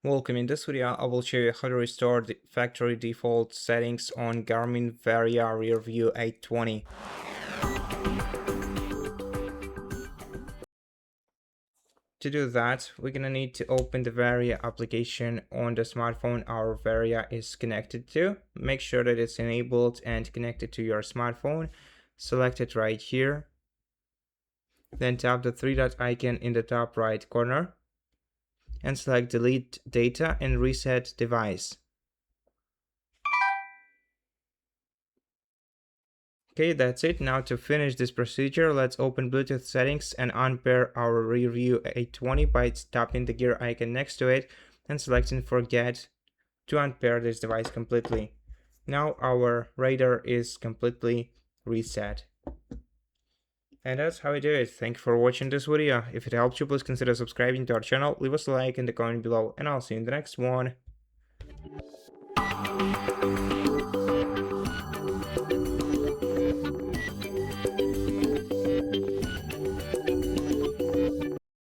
Welcome. In this video, I will show you how to restore the factory default settings on GARMIN Varia RearVue 820. To do that, we're gonna need to open the Varia application on the smartphone our Varia is connected to. Make sure that it's enabled and connected to your smartphone. Select it right here. Then tap the three-dot icon in the top right corner and select delete data and reset device. Okay, that's it. Now to finish this procedure, let's open Bluetooth settings and unpair our RearVue 820 by tapping the gear icon next to it and selecting forget to unpair this device completely. Now our radar is completely reset. And that's how we do it. Thank you for watching this video. If it helped you, please consider subscribing to our channel, leave us a like in the comment below, and I'll see you in the next one.